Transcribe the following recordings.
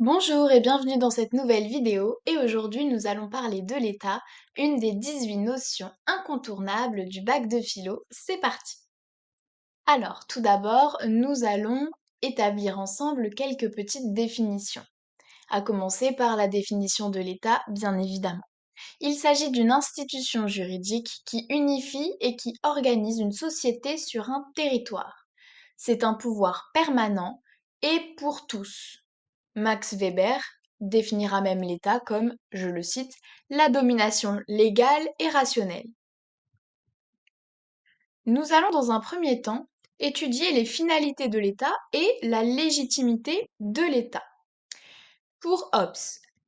Bonjour et bienvenue dans cette nouvelle vidéo et aujourd'hui nous allons parler de l'État, une des 18 notions incontournables du bac de philo. C'est parti! Alors tout d'abord, nous allons établir ensemble quelques petites définitions, à commencer par la définition de l'État, bien évidemment. Il s'agit d'une institution juridique qui unifie et qui organise une société sur un territoire. C'est un pouvoir permanent et pour tous. Max Weber définira même l'État comme, je le cite, la domination légale et rationnelle. Nous allons dans un premier temps étudier les finalités de l'État et la légitimité de l'État. Pour Hobbes,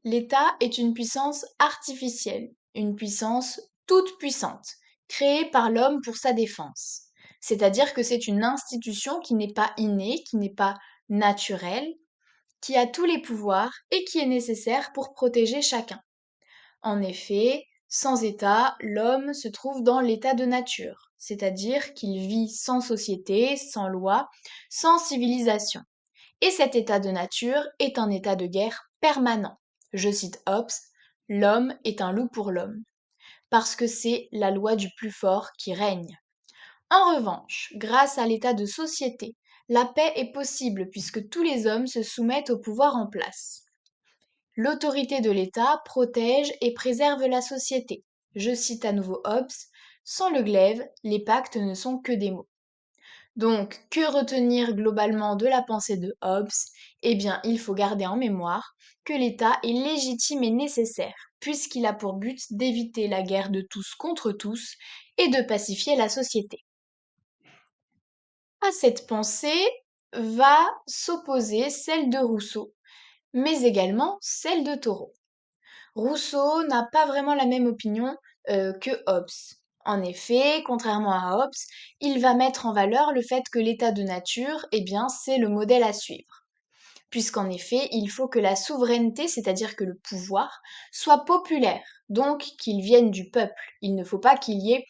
l'État est une puissance artificielle, une puissance toute puissante, créée par l'homme pour sa défense. C'est-à-dire que c'est une institution qui n'est pas innée, qui n'est pas naturelle, qui a tous les pouvoirs et qui est nécessaire pour protéger chacun. En effet, sans État, l'homme se trouve dans l'état de nature, c'est-à-dire qu'il vit sans société, sans loi, sans civilisation. Et cet état de nature est un état de guerre permanent. Je cite Hobbes, l'homme est un loup pour l'homme, parce que c'est la loi du plus fort qui règne. En revanche, grâce à l'état de société, la paix est possible puisque tous les hommes se soumettent au pouvoir en place. L'autorité de l'État protège et préserve la société. Je cite à nouveau Hobbes, sans le glaive, les pactes ne sont que des mots. Donc, que retenir globalement de la pensée de Hobbes? Eh bien, il faut garder en mémoire que l'État est légitime et nécessaire, puisqu'il a pour but d'éviter la guerre de tous contre tous et de pacifier la société. À cette pensée va s'opposer celle de Rousseau, mais également celle de Thoreau. Rousseau n'a pas vraiment la même opinion que Hobbes. En effet, contrairement à Hobbes, il va mettre en valeur le fait que l'état de nature, eh bien, c'est le modèle à suivre. Puisqu'en effet, il faut que la souveraineté, c'est-à-dire que le pouvoir, soit populaire, donc qu'il vienne du peuple. Il ne faut pas qu'il y ait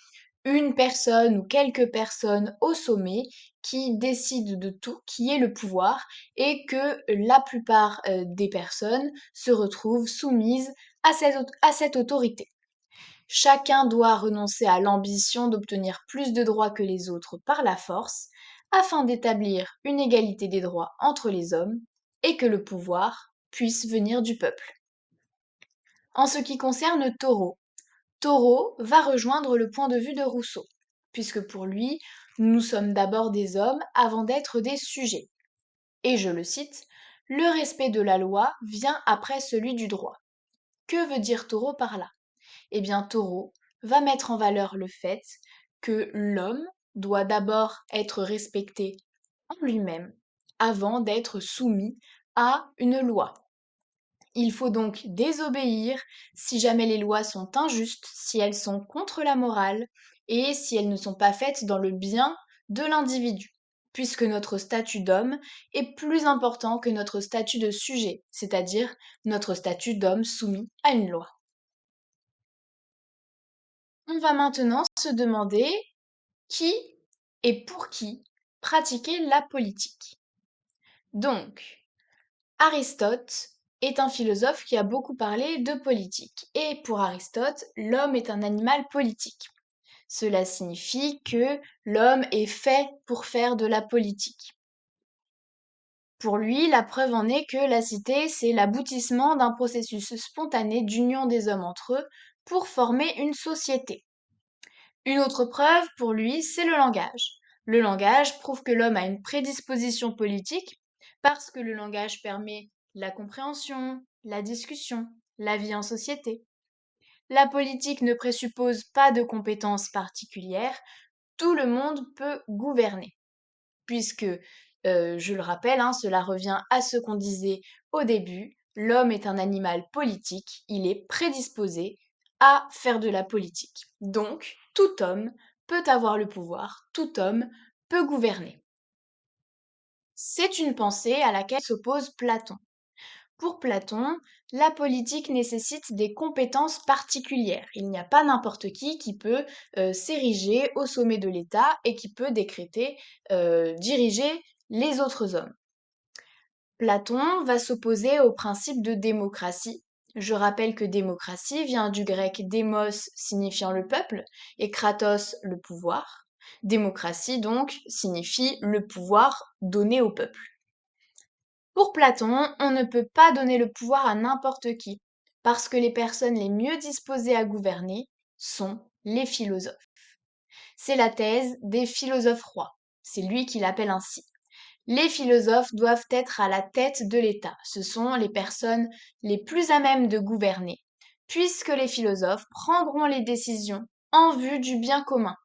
une personne ou quelques personnes au sommet qui décident de tout, qui ait le pouvoir, et que la plupart des personnes se retrouvent soumises à cette autorité. Chacun doit renoncer à l'ambition d'obtenir plus de droits que les autres par la force, afin d'établir une égalité des droits entre les hommes et que le pouvoir puisse venir du peuple. En ce qui concerne Thoreau, Thoreau va rejoindre le point de vue de Rousseau, puisque pour lui, nous sommes d'abord des hommes avant d'être des sujets. Et je le cite, le respect de la loi vient après celui du droit. Que veut dire Thoreau par là? Eh bien, Thoreau va mettre en valeur le fait que l'homme doit d'abord être respecté en lui-même avant d'être soumis à une loi. Il faut donc désobéir si jamais les lois sont injustes, si elles sont contre la morale et si elles ne sont pas faites dans le bien de l'individu, puisque notre statut d'homme est plus important que notre statut de sujet, c'est-à-dire notre statut d'homme soumis à une loi. On va maintenant se demander qui et pour qui pratiquer la politique. Donc, Aristote est un philosophe qui a beaucoup parlé de politique. Et pour Aristote, l'homme est un animal politique. Cela signifie que l'homme est fait pour faire de la politique. Pour lui, la preuve en est que la cité, c'est l'aboutissement d'un processus spontané d'union des hommes entre eux pour former une société. Une autre preuve, pour lui, c'est le langage. Le langage prouve que l'homme a une prédisposition politique parce que le langage permet la compréhension, la discussion, la vie en société. La politique ne présuppose pas de compétences particulières, tout le monde peut gouverner, puisque, je le rappelle, hein, cela revient à ce qu'on disait au début, l'homme est un animal politique, il est prédisposé à faire de la politique. Donc, tout homme peut avoir le pouvoir, tout homme peut gouverner. C'est une pensée à laquelle s'oppose Platon. Pour Platon, la politique nécessite des compétences particulières. Il n'y a pas n'importe qui peut s'ériger au sommet de l'État et qui peut décréter, diriger les autres hommes. Platon va s'opposer au principe de démocratie. Je rappelle que démocratie vient du grec démos signifiant le peuple et kratos le pouvoir. Démocratie donc signifie le pouvoir donné au peuple. Pour Platon, on ne peut pas donner le pouvoir à n'importe qui, parce que les personnes les mieux disposées à gouverner sont les philosophes. C'est la thèse des philosophes rois. C'est lui qui l'appelle ainsi. Les philosophes doivent être à la tête de l'État. Ce sont les personnes les plus à même de gouverner, puisque les philosophes prendront les décisions en vue du bien commun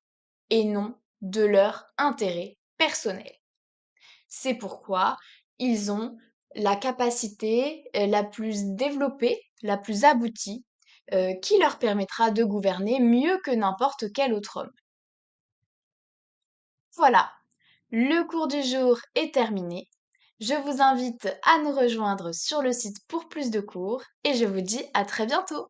et non de leur intérêt personnel. C'est pourquoi ils ont la capacité la plus développée, la plus aboutie, qui leur permettra de gouverner mieux que n'importe quel autre homme. Voilà, le cours du jour est terminé. Je vous invite à nous rejoindre sur le site pour plus de cours et je vous dis à très bientôt.